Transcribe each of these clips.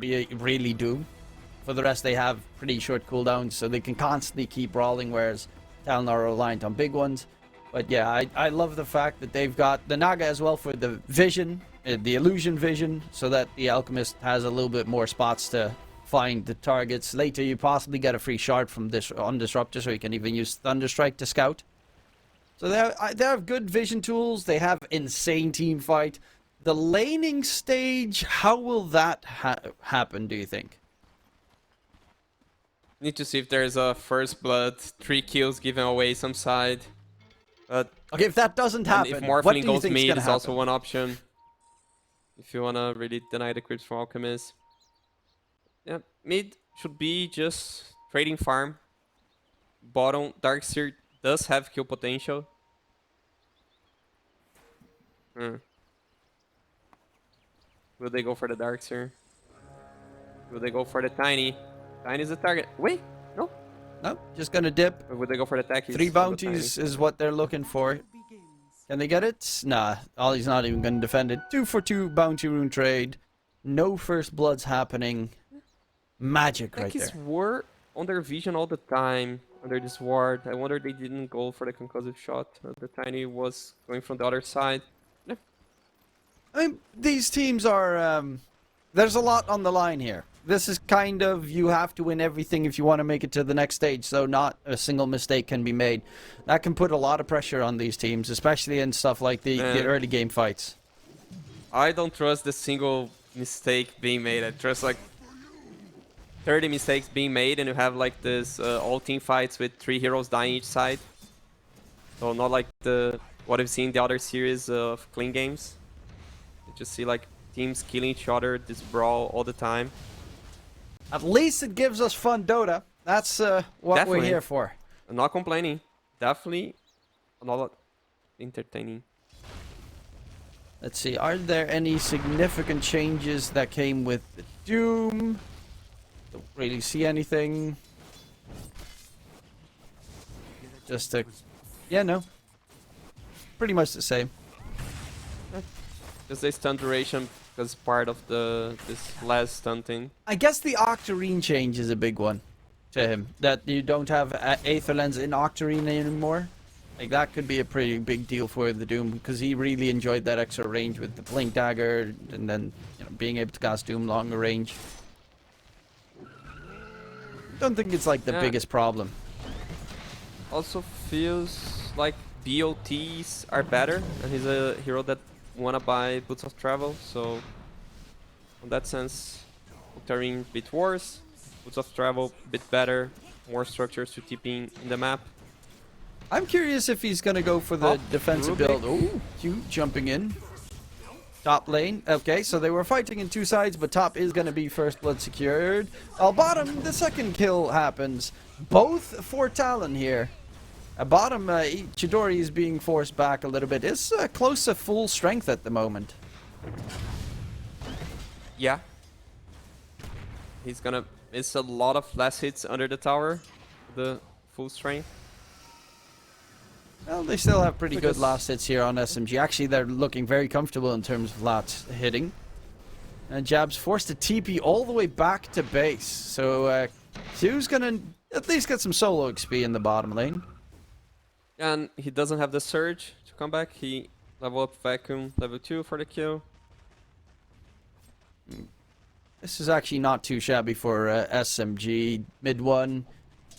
be really Doom. For the rest, they have pretty short cooldowns, so they can constantly keep brawling, whereas Talon are reliant on big ones. But yeah, I love the fact that they've got the Naga as well for the vision, the illusion vision, so that the Alchemist has a little bit more spots to find the targets. Later, you possibly get a free shard from this on Disruptor, so you can even use Thunderstrike to scout. So they have good vision tools. They have insane team fight. The laning stage, how will that happen, do you think? Need to see if there's a first blood, 3 kills given away some side. Okay, if that doesn't happen, if what do Morphling you goes think mid is is also one option. If you wanna really deny the creeps from Alchemist. Yeah, mid should be just trading farm. Bottom, Darkseer does have kill potential. Will they go for the Darkseer? Will they go for the Tiny? Tiny is the target. Wait, no. No, just gonna dip. Or would they go for the Techies? 3 bounties is what they're looking for. Can they get it? Nah, Ollie's not even gonna defend it. 2 for 2 bounty rune trade. No first bloods happening. Magic right there. Techies were on their vision all the time under this ward. I wonder they didn't go for the concussive shot. The Tiny was going from the other side. Yeah. I mean, these teams are, there's a lot on the line here. This is kind of, you have to win everything if you want to make it to the next stage, so not a single mistake can be made. That can put a lot of pressure on these teams, especially in stuff like the early game fights. I don't trust the single mistake being made. I trust like 30 mistakes being made, and you have like this all team fights with 3 heroes dying each side. So not like what we've seen in the other series of clean games. You just see like teams killing each other, this brawl all the time. At least it gives us fun Dota. That's what Definitely. we're here for. I'm not complaining. Definitely a lot entertaining. Let's see, are there any significant changes that came with the Doom? Don't really see anything. Just a... Yeah, no. Pretty much the same. Just a stun duration because part of this last stunting. I guess the Octarine change is a big one to him. That you don't have Aether Lens in Octarine anymore. Like, that could be a pretty big deal for the Doom, because he really enjoyed that extra range with the Blink Dagger, and then being able to cast Doom longer range. Don't think it's like the biggest problem. Also feels like BOTs are better, and he's a hero that wanna buy Boots of Travel, so in that sense, Octarine bit worse, Boots of Travel bit better, more structures to TP in the map. I'm curious if he's gonna go for the defensive build. Oh, Q jumping in. Top lane. Okay, so they were fighting in 2 sides, but top is gonna be first blood secured. Bottom, the second kill happens. Both for Talon here. Bottom, Chidori is being forced back a little bit. It's close to full strength at the moment. Yeah. He's gonna miss a lot of last hits under the tower. The full strength. Well, they still have pretty good last hits here on SMG. Actually, they're looking very comfortable in terms of last hitting. And Jab's forced to TP all the way back to base. So, Q's gonna at least get some solo XP in the bottom lane. And he doesn't have the surge to come back. He level up Vacuum, level 2 for the kill. This is actually not too shabby for SMG. Mid 1,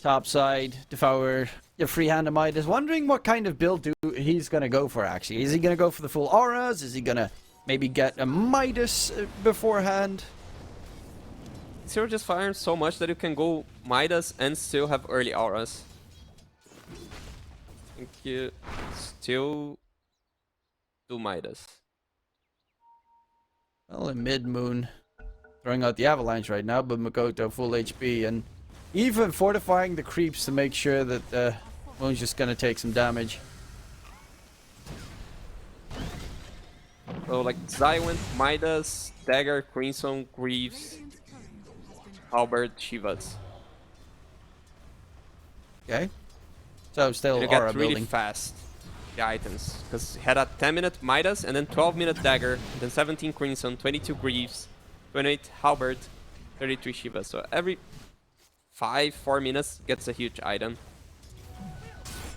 top side, Devour, free hand of Midas. Wondering what kind of build he's going to go for, actually. Is he going to go for the full auras? Is he going to maybe get a Midas beforehand? Zero just fires so much that you can go Midas and still have early auras. I think you still do Midas. Well, in mid-moon, throwing out the Avalanche right now, but Makoto full HP, and even fortifying the creeps to make sure that Moon's just going to take some damage. So like Zywin, Midas, Dagger, Crimson, Greaves, Halberd, Shivas. Okay. So still you aura get really building fast the items, because he had a 10-minute Midas and then 12-minute Dagger, then 17 Crimson, 22 Greaves, 28 Halberd, 33 Shiva. So every 4 minutes gets a huge item.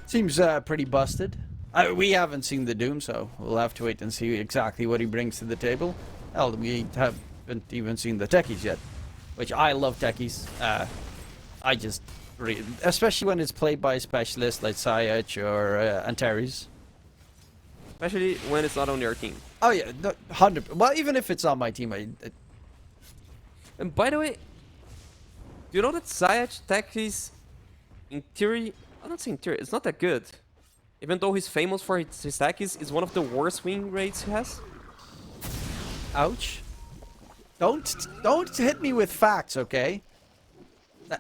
Seems pretty busted. We haven't seen the Doom, so we'll have to wait and see exactly what he brings to the table. Hell, we haven't even seen the techies yet, which I love techies. I just, especially when it's played by a specialist like Sayach or Antares. Especially when it's not on your team. Oh yeah, 100. Well, even if it's on my team, And by the way, do you know that Sayach techies, in theory, I'm not saying theory, it's not that good. Even though he's famous for his techies, is one of the worst win rates he has. ouch. Don't hit me with facts, okay?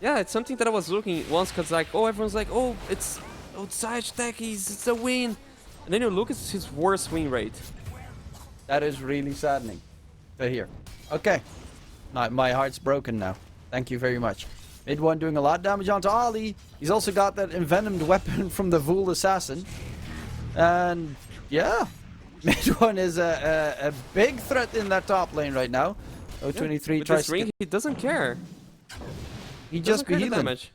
Yeah, it's something that I was looking once, cause like, oh, everyone's like, oh, it's Sayach techies, it's a win. And then you look at his worst win rate. That is really saddening to hear. Okay. My heart's broken now. Thank you very much. Mid one doing a lot of damage onto Ali. He's also got that envenomed weapon from the Vul Assassin. And yeah, mid one is a big threat in that top lane right now. 023 With tries this ring, he doesn't care. he just be healing. Damage.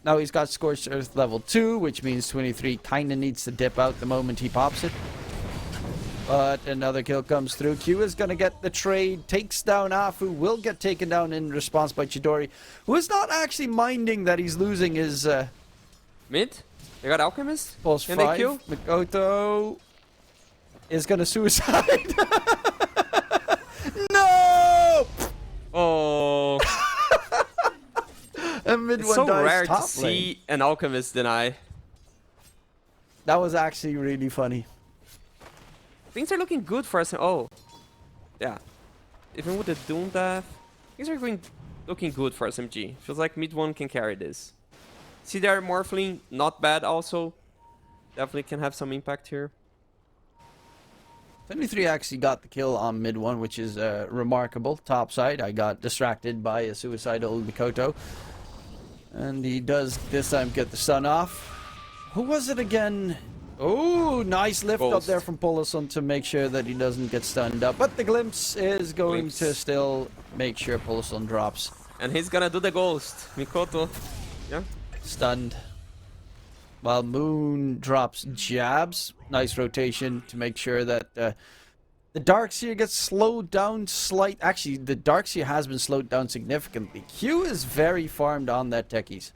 Now he's got Scorched Earth level 2, which means 23 kinda needs to dip out the moment he pops it. But another kill comes through. Q is gonna get the trade, takes down Afu, will get taken down in response by Chidori, who is not actually minding that he's losing his Mid? They got Alchemist? pulse Can 5. they kill? Makoto is gonna suicide. No! Oh, And mid it's one so dies rare to top see lane. an Alchemist deny. That was actually really funny. Things are looking good for us. Oh, yeah. Even with the Doom death, things are looking good for SMG. Feels like mid one can carry this. See their Morphling, not bad also. Definitely can have some impact here. 23 actually got the kill on mid one, which is remarkable. Top side, I got distracted by a suicidal Mikoto. And he does this time get the stun off. Who was it again? Oh, nice lift up Ghost. there from Poloson to make sure that he doesn't get stunned up. But the glimpse is going to still make sure Poloson drops. And he's gonna do the ghost. Mikoto. Yeah. Stunned. While Moon drops jabs. Nice rotation to make sure that the Darkseer gets slowed down Actually, the Darkseer has been slowed down significantly. Q is very farmed on that techies.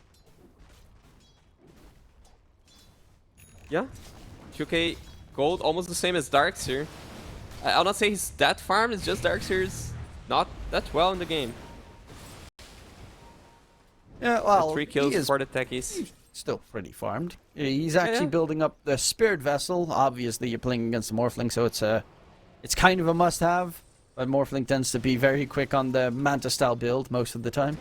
Yeah. 2k gold, almost the same as Darkseer. I'll not say he's that farm, it's just Darkseer's not that well in the game. Yeah, well, 3 he kills is for the techies. still pretty farmed. He's actually building up the Spirit Vessel. Obviously, you're playing against the Morphling, so it's kind of a must-have. But Morphling tends to be very quick on the Manta-style build most of the time.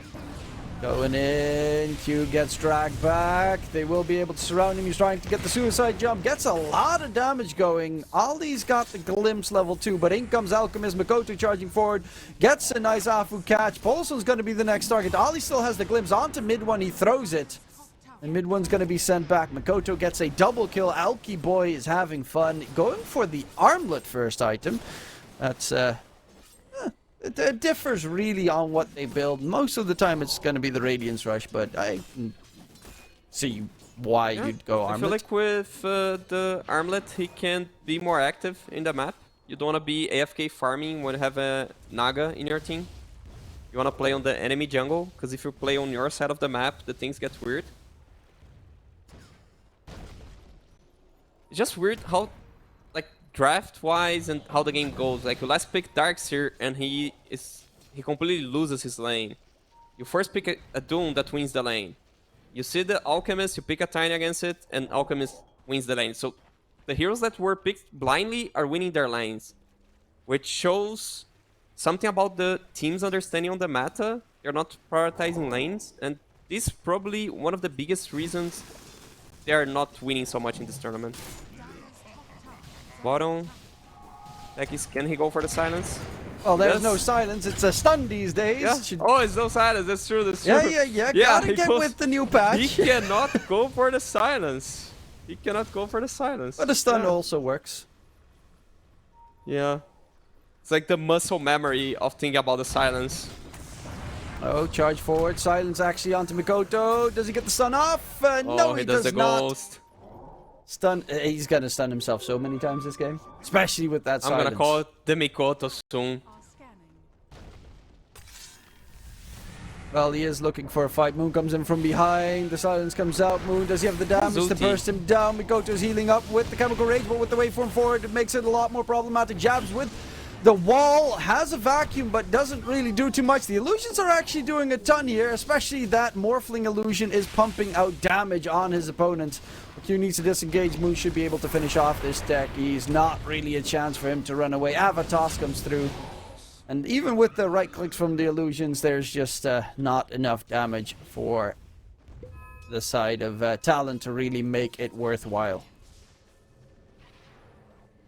Going in, Q gets dragged back. They will be able to surround him. He's trying to get the suicide jump. Gets a lot of damage going. Ali's got the glimpse level 2, but in comes Alchemist. Makoto charging forward. Gets a nice Afu catch. Polson's going to be the next target. Ali still has the glimpse onto mid one. He throws it. And mid one's going to be sent back. Makoto gets a double kill. Alki boy is having fun. Going for the armlet first item. That's it differs really on what they build. Most of the time it's going to be the Radiance Rush, but I can see why you'd go armlet. I feel like with the armlet, he can be more active in the map. You don't want to be AFK farming when you have a Naga in your team. You want to play on the enemy jungle, because if you play on your side of the map, the things get weird. It's just weird how, like, draft-wise and how the game goes. Like, you last pick Darkseer and he completely loses his lane. You first pick a Doom that wins the lane. You see the Alchemist, you pick a Tiny against it, and Alchemist wins the lane. So the heroes that were picked blindly are winning their lanes, which shows something about the team's understanding on the meta. They're not prioritizing lanes, and this is probably one of the biggest reasons they are not winning so much in this tournament. Bottom. Techies, can he go for the silence? Well, there's Yes. no silence. It's a stun these days. Yeah. Oh, it's no silence. That's true. That's true. Yeah. Gotta he get goes- with the new patch. He cannot go for the silence. He cannot go for the silence. But the stun Yeah. also works. Yeah. It's like the muscle memory of thinking about the silence. Oh, charge forward. Silence actually onto Mikoto. Does he get the stun off? No, he does does the not. ghost. Stun. He's gonna stun himself so many times this game, especially with that silence. I'm gonna call it the Mikoto soon. Well, he is looking for a fight. Moon comes in from behind. The silence comes out. Moon, does he have the damage to burst him down? Mikoto's healing up with the chemical rage, but with the waveform forward, it makes it a lot more problematic. Jabs with the wall, has a vacuum, but doesn't really do too much. The illusions are actually doing a ton here, especially that Morphling illusion is pumping out damage on his opponents. Q needs to disengage. Moon should be able to finish off this deck. He's not really a chance for him to run away. Avatos comes through. And even with the right clicks from the illusions, there's just not enough damage for the side of Talon to really make it worthwhile.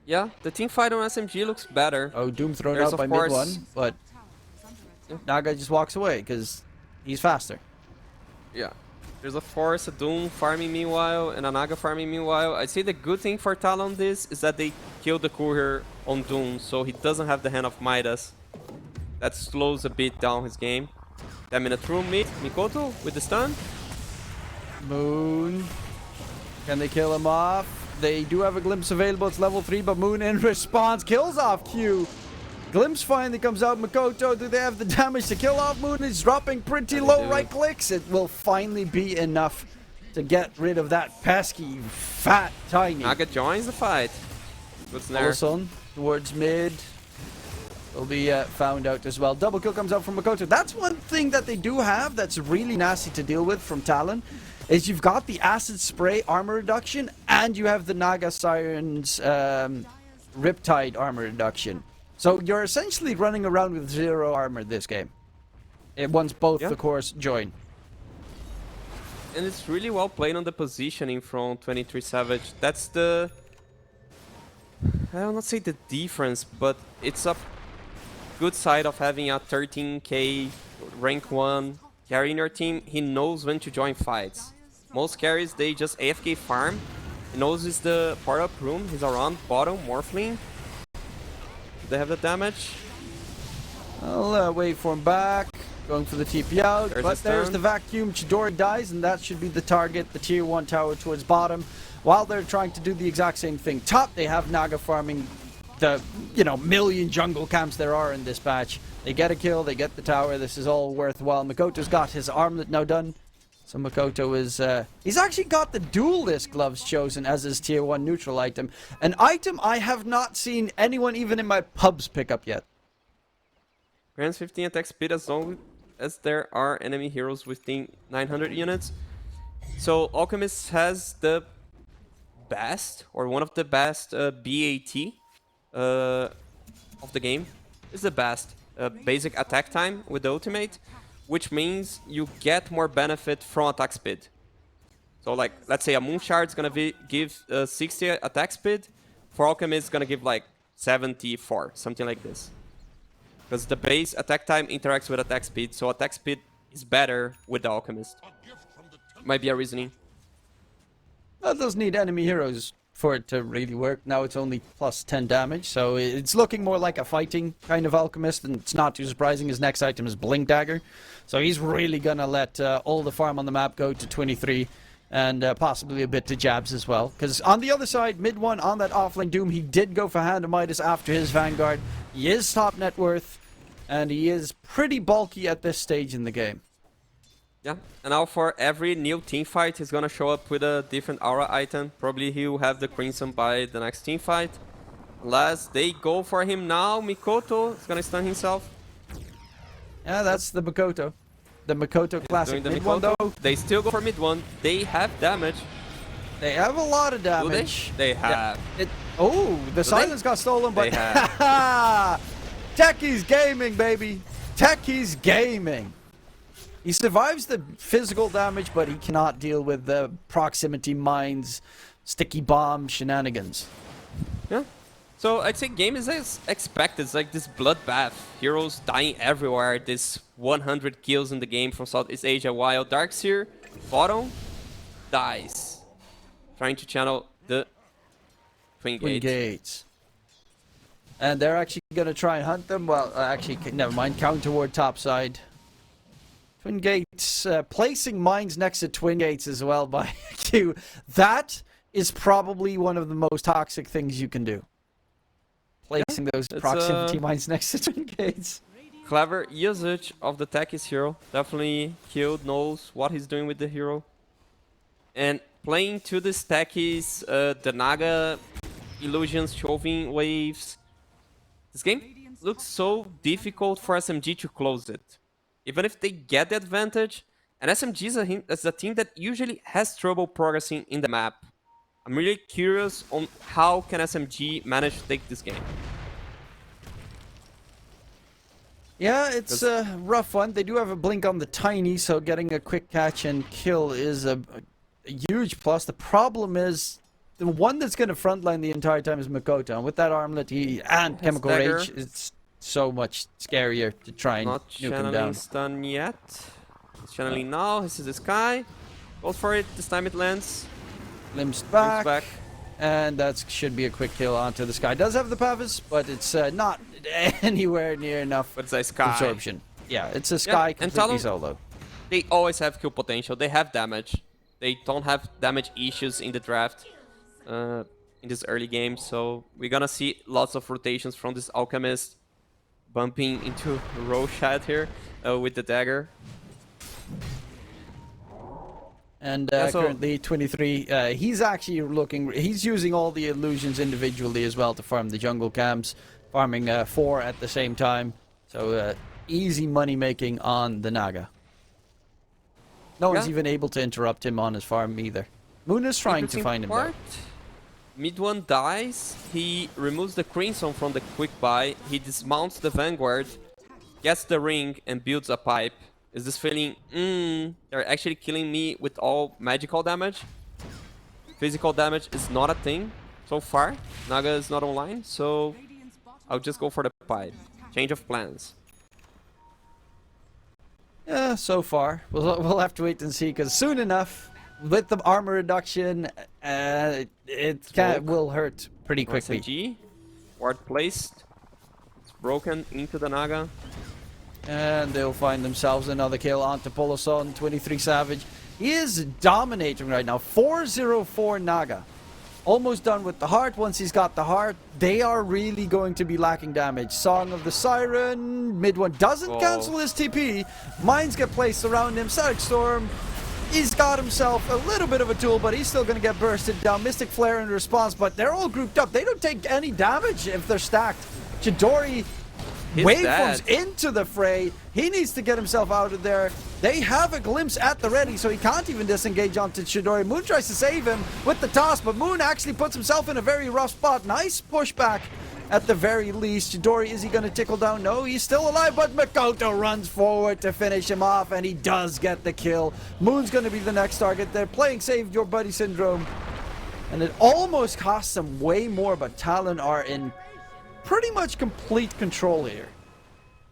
Yeah, the team fight on SMG looks better. Oh, Doom thrown There's out by of mid course- one, but Naga just walks away because he's faster. Yeah. There's a Force, a Doom farming meanwhile, and a Naga farming meanwhile. I'd say the good thing for Talon this is that they killed the courier on Doom, so he doesn't have the hand of Midas. That slows a bit down his game. 10-minute room mid, Mikoto with the stun. Moon. Can they kill him off? They do have a glimpse available. It's level 3, but Moon in response kills off Q. Glimpse finally comes out. Mikoto, do they have the damage to kill off Moon? He's dropping pretty low right clicks. It will finally be enough to get rid of that pesky, fat, tiny. Naga joins the fight. Good snare. Olson towards mid. Will be found out as well. Double kill comes out from Mikoto. That's one thing that they do have that's really nasty to deal with from Talon, is you've got the acid spray armor reduction and you have the Naga Siren's Riptide armor reduction. So you're essentially running around with 0 armor this game. Once both the cores join. And it's really well played on the positioning from 23 Savage. That's the... I will not say the difference, but it's a good side of having a 13k rank 1 carry in your team. He knows when to join fights. Most carries, they just AFK farm. He knows it's the part up room. He's around bottom, Morphling. They have the damage. I'll wait for him back. Going for the TP out. There's But there's the vacuum. Chidori dies, and that should be the target. The tier 1 tower towards bottom. While they're trying to do the exact same thing. Top, they have Naga farming the, million jungle camps there are in this patch. They get a kill, they get the tower. This is all worthwhile. Mikoto's got his armlet now done. So Mikoto is, he's actually got the duelist gloves chosen as his tier 1 neutral item. An item I have not seen anyone even in my pubs pick up yet. Grants 15 attack speed as long as there are enemy heroes within 900 units. So Alchemist has the best, or one of the best BAT of the game. It's the best basic attack time with the ultimate, which means you get more benefit from attack speed. So like, let's say a Moon Shard is gonna give 60 attack speed. For Alchemist, it's gonna give like 74, something like this. Because the base attack time interacts with attack speed, so attack speed is better with the Alchemist. Might be a reasoning. That does need enemy heroes for it to really work. Now it's only plus 10 damage, so it's looking more like a fighting kind of Alchemist, and it's not too surprising. His next item is Blink Dagger, so he's really gonna let all the farm on the map go to 23, and possibly a bit to Jabs as well. Because on the other side, mid 1 on that offlane Doom, he did go for Hand of Midas after his Vanguard. He is top net worth, and he is pretty bulky at this stage in the game. Yeah, and now for every new team fight, he's gonna show up with a different aura item. Probably he'll have the Crimson by the next team fight. Unless they go for him now, Mikoto is gonna stun himself. Yeah, that's the Mikoto. The Mikoto classic The mid 1 though. They still go for mid 1. They have damage. They have a lot of Do damage. they? They have. Oh, the silence got stolen, but They have. Techie's gaming, baby. Techie's gaming. He survives the physical damage, but he cannot deal with the proximity mines, sticky bomb shenanigans. Yeah. So I'd say game is as expected. It's like this bloodbath. Heroes dying everywhere. This 100 kills in the game from Southeast Asia, while Darkseer, bottom, dies. Trying to channel the Twin Twin Gate. Gates. And they're actually gonna try and hunt them. Well, actually, never mind. Counter ward top side. Twin Gates, placing mines next to Twin Gates as well by Q. That is probably one of the most toxic things you can do. Placing those proximity mines next to Twin Gates. Clever usage of the Techies hero. Definitely Killed knows what he's doing with the hero. And playing to the Techies, the Naga illusions, shoving waves. This game looks so difficult for SMG to close it. Even if they get the advantage, and SMG is a team that usually has trouble progressing in the map. I'm really curious on how can SMG manage to take this game. Yeah, it's a rough one. They do have a blink on the Tiny, so getting a quick catch and kill is a huge plus. The problem is, the one that's going to frontline the entire time is Makoto. And with that armlet and Chemical dagger. Rage, it's so much scarier to try and Not nuke him channeling down. stun yet. He's channeling now. He sees the sky. Goes for it. This time it lands. Glimpsed Back. back. And that should be a quick kill onto the sky. Does have the Pavis, but it's not anywhere near enough But it's a sky. absorption. Yeah, it's a sky and completely Talon, solo. they always have kill potential. They have damage. They don't have damage issues in the draft in this early game. So we're gonna see lots of rotations from this Alchemist bumping into Roshat here with the dagger. And so- currently 23, he's actually he's using all the illusions individually as well to farm the jungle camps, farming 4 at the same time. So easy money making on the Naga. No one's even able to interrupt him on his farm either. Moon is trying to find him though. Mid one dies, he removes the Crimson from the quick buy, he dismounts the Vanguard, gets the ring and builds a pipe. Is this feeling, they're actually killing me with all magical damage? Physical damage is not a thing so far. Naga is not online, so I'll just go for the pipe. Change of plans. Yeah, so far. We'll have to wait and see, because soon enough, with the armor reduction, will hurt pretty quickly. SMG, ward placed. It's broken into the Naga. And they'll find themselves another kill onto Poloson, 23 Savage. He is dominating right now. 404 Naga. Almost done with the heart. Once he's got the heart, they are really going to be lacking damage. Song of the Siren. Mid one doesn't cancel his TP. Mines get placed around him. Static Storm. He's got himself a little bit of a tool, but he's still going to get bursted down. Mystic Flare in response, but they're all grouped up. They don't take any damage if they're stacked. Chidori waveforms into the fray. He needs to get himself out of there. They have a glimpse at the ready, so he can't even disengage onto Chidori. Moon tries to save him with the toss, but Moon actually puts himself in a very rough spot. Nice pushback at the very least. Chidori, is he going to tickle down? No, he's still alive, but Makoto runs forward to finish him off, and he does get the kill. Moon's going to be the next target. They're playing Save Your Buddy Syndrome, and it almost costs them way more, but Talon are in pretty much complete control here.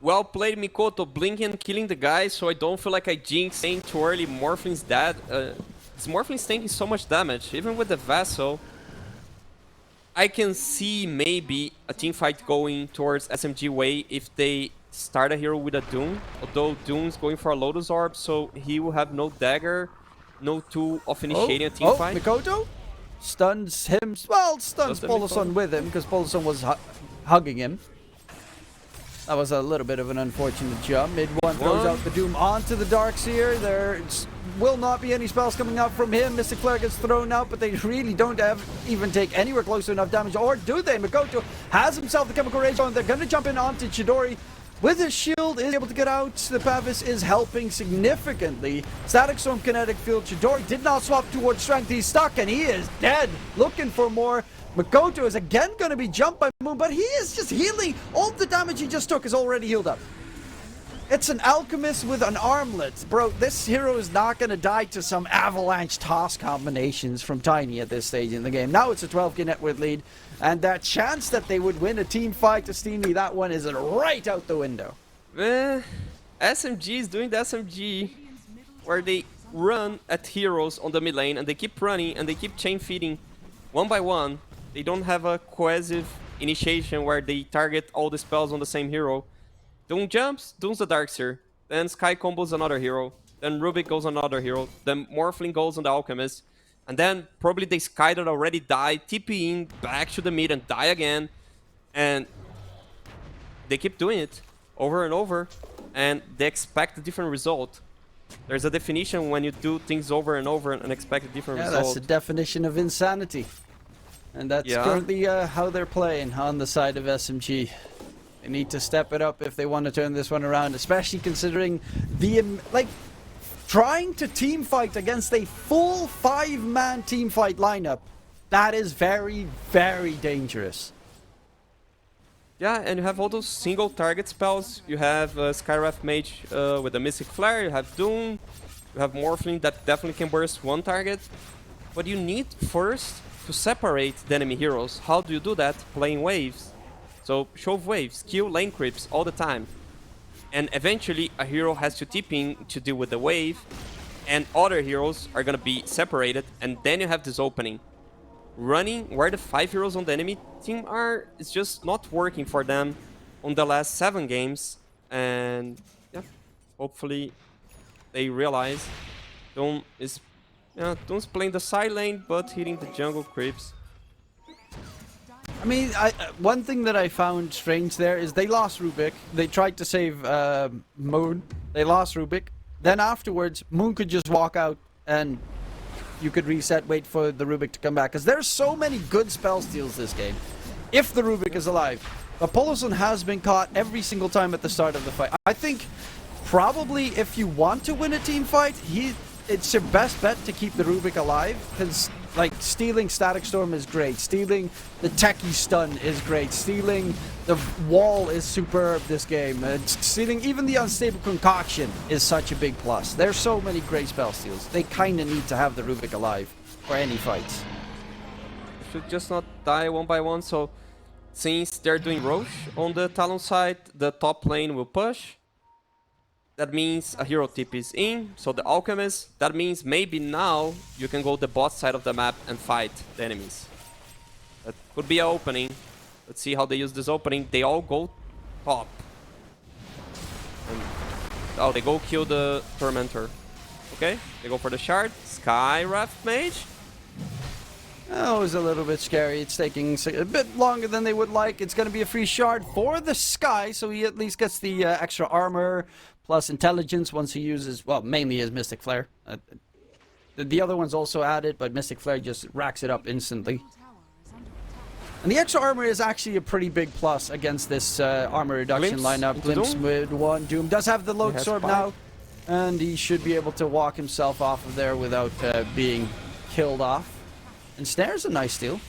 Well played, Mikoto, blinking, killing the guy, so I don't feel like I jinxed saying too early Morphling's dead. This Morphling's taking so much damage, even with the Vessel. I can see maybe a team fight going towards SMG way if they start a hero with a Doom, although Doom's going for a Lotus Orb, so he will have no dagger, no tool of initiating a team fight. Mikoto stuns him, well, stuns Poloson with him, because Poloson was hugging him. That was a little bit of an unfortunate jump. Mid one throws out the Doom onto the Darkseer. There will not be any spells coming out from him. Mystic Flare gets thrown out, but they really don't even take anywhere close to enough damage. Or do they? Makoto has himself the Chemical Rage on. They're going to jump in onto Chidori. With his shield, is able to get out. The Pavis is helping significantly. Static Storm, Kinetic Field. Chidori did not swap towards Strength. He's stuck and he is dead. Looking for more. Makoto is again going to be jumped by Moon, but he is just healing. All the damage he just took is already healed up. It's an Alchemist with an armlet. Bro, this hero is not going to die to some avalanche toss combinations from Tiny at this stage in the game. Now it's a 12k net worth lead, and that chance that they would win a team fight to Steamy, that one is right out the window. SMG is doing the SMG, where they run at heroes on the mid lane, and they keep running, and they keep chain feeding one by one. They don't have a cohesive initiation where they target all the spells on the same hero. Doom jumps, Doom's the Darkseer. Then Sky combos another hero. Then Rubik goes on another hero. Then Morphling goes on the Alchemist. And then probably the Sky that already died, TP in back to the mid and die again. And they keep doing it over and over. And they expect a different result. There's a definition when you do things over and over and expect a different result. That's the definition of insanity. And that's currently how they're playing on the side of SMG. They need to step it up if they want to turn this one around, especially considering the, trying to team fight against a full 5-man team fight lineup. That is very, very dangerous. Yeah, and you have all those single target spells. You have Skywrath Mage with a Mystic Flare, you have Doom, you have Morphling that definitely can burst one target. But you need first to separate the enemy heroes. How do you do that? Playing waves. So shove waves, kill lane creeps all the time. And eventually a hero has to tip in to deal with the wave, and other heroes are gonna be separated, and then you have this opening. Running where the 5 heroes on the enemy team are, it's just not working for them on the last 7 games. And yeah, hopefully they realize Doom's playing the side lane but hitting the jungle creeps. I mean, one thing that I found strange there is they lost Rubik. They tried to save Moon. They lost Rubik. Then afterwards, Moon could just walk out and you could reset, wait for the Rubik to come back. Because there's so many good spell steals this game, if the Rubik is alive. But Poloson has been caught every single time at the start of the fight. I think probably if you want to win a team fight, it's your best bet to keep the Rubik alive. Because like stealing Static Storm is great, stealing the Techie Stun is great, stealing the wall is superb this game, stealing even the Unstable Concoction is such a big plus. There's so many great spell steals. They kind of need to have the Rubik alive for any fights. Should just not die one by one. So since they're doing Roche on the Talon side, the top lane will push. That means a hero tip is in, so the Alchemist, that means maybe now you can go the bot side of the map and fight the enemies. That could be an opening. Let's see how they use this opening. They all go top. And, they go kill the Tormentor. Okay, they go for the shard. Skywrath Mage. That was a little bit scary. It's taking a bit longer than they would like. It's going to be a free shard for the Sky, so he at least gets the extra armor plus intelligence once he uses, well, mainly his Mystic Flare. The other one's also added, but Mystic Flare just racks it up instantly. And the extra armor is actually a pretty big plus against this armor reduction lineup. Glimpse mid one. Doom does have the load sword now, and he should be able to walk himself off of there without being killed off. And Snare's a nice steal.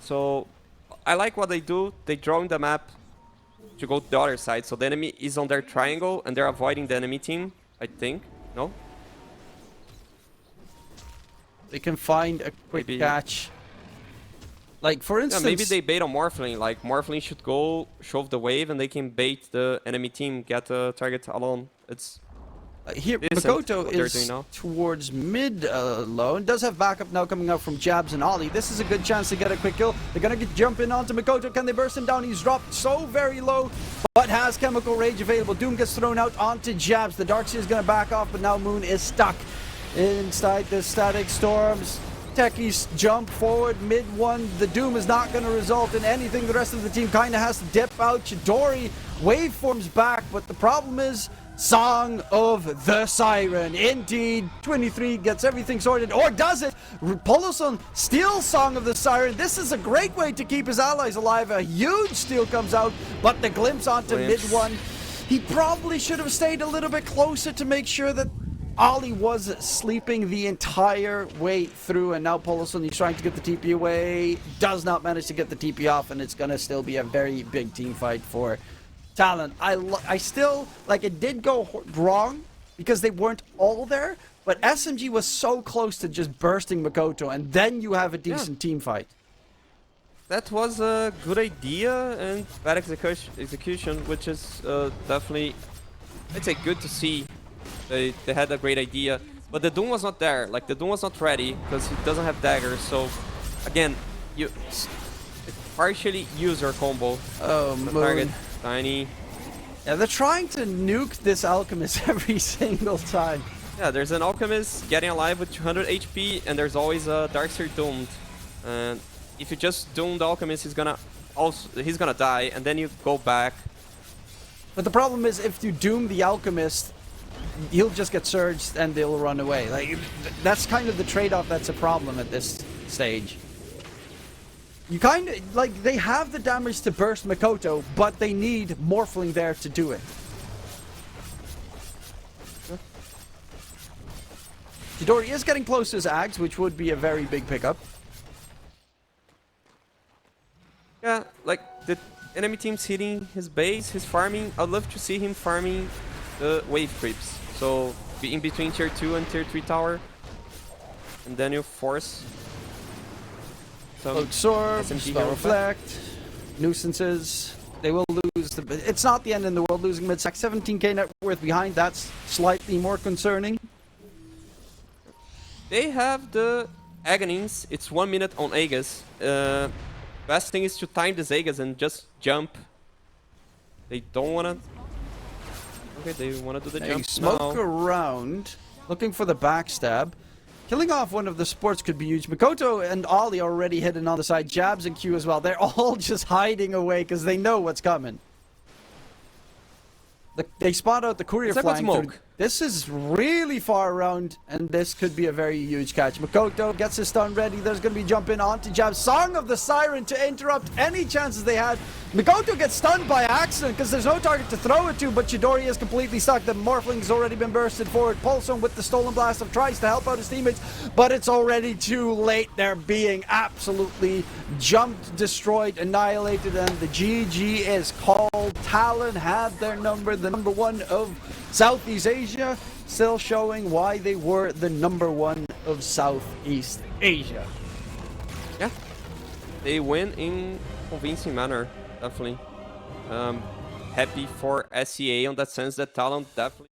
So I like what they do. They draw in the map to go to the other side. So the enemy is on their triangle and they're avoiding the enemy team, I think. No? They can find a quick catch. Like, for instance... Yeah, maybe they bait on Morphling. Like, Morphling should go shove the wave and they can bait the enemy team, get the target alone. It's... Here, Makoto is towards mid alone. Does have backup now coming out from Jabs and Ollie. This is a good chance to get a quick kill. They're going to jump in onto Makoto. Can they burst him down? He's dropped so very low, but has Chemical Rage available. Doom gets thrown out onto Jabs. The Darkseer is going to back off, but now Moon is stuck inside the Static Storms. Techies jump forward mid-one. The Doom is not going to result in anything. The rest of the team kind of has to dip out. Chidori waveforms back, but the problem is Song of the Siren. Indeed, 23 gets everything sorted, or does it? Poloson steals Song of the Siren. This is a great way to keep his allies alive. A huge steal comes out, but the glimpse onto mid-one. He probably should have stayed a little bit closer to make sure that Ollie was sleeping the entire way through, and now Poloson, he's trying to get the TP away, does not manage to get the TP off, and it's gonna still be a very big team fight for Talon. I still, like, it did go wrong because they weren't all there, but SMG was so close to just bursting Makoto, and then you have a decent team fight. That was a good idea and bad execution, which is definitely, I'd say, good to see. They had a great idea. But the Doom was not there. Like, the Doom was not ready because he doesn't have daggers. So, again, you partially use your combo. Oh, The Moon. target, Tiny. Yeah, they're trying to nuke this Alchemist every single time. Yeah, there's an Alchemist getting alive with 200 HP, and there's always a Darkseer doomed. And if you just doom the Alchemist, he's gonna die, and then you go back. But the problem is, if you doom the Alchemist, he'll just get surged and they'll run away. Like, that's kind of the trade-off that's a problem at this stage. You kind of, like, they have the damage to burst Mikoto, but they need Morphling there to do it. Chidori is getting close to his Ags, which would be a very big pickup. Yeah, like, the enemy team's hitting his base, he's farming. I'd love to see him farming the wave creeps. So, be in between tier 2 and tier 3 tower. And then you force some Absorb, SMG Spell hero Reflect, Nuisances. They will lose. It's not the end in the world losing mid-sack. 17k net worth behind. That's slightly more concerning. They have the Aghanim's. It's 1 minute on Aegis. Best thing is to time this Aegis and just jump. They don't wanna. Okay, they wanna do the They jump smoke now. around, looking for the backstab. Killing off one of the supports could be huge. Mikoto and Ollie already hidden on the side. Jabs and Q as well. They're all just hiding away because they know what's coming. They spot out the courier It's like a flying through. smoke. This is really far around, and this could be a very huge catch. Mikoto gets his stun ready. There's going to be jumping onto Jab. Song of the Siren to interrupt any chances they had. Mikoto gets stunned by accident because there's no target to throw it to, but Chidori is completely stuck. The Morphling's already been bursted forward. Pulsum with the Stolen Blast tries to help out his teammates, but it's already too late. They're being absolutely jumped, destroyed, annihilated, and the GG is called. Talon had their number, the number 1 of Southeast Asia, still showing why they were the number 1 of Southeast Asia. Yeah, they win in convincing manner, definitely. Happy for SEA on that sense that Talon definitely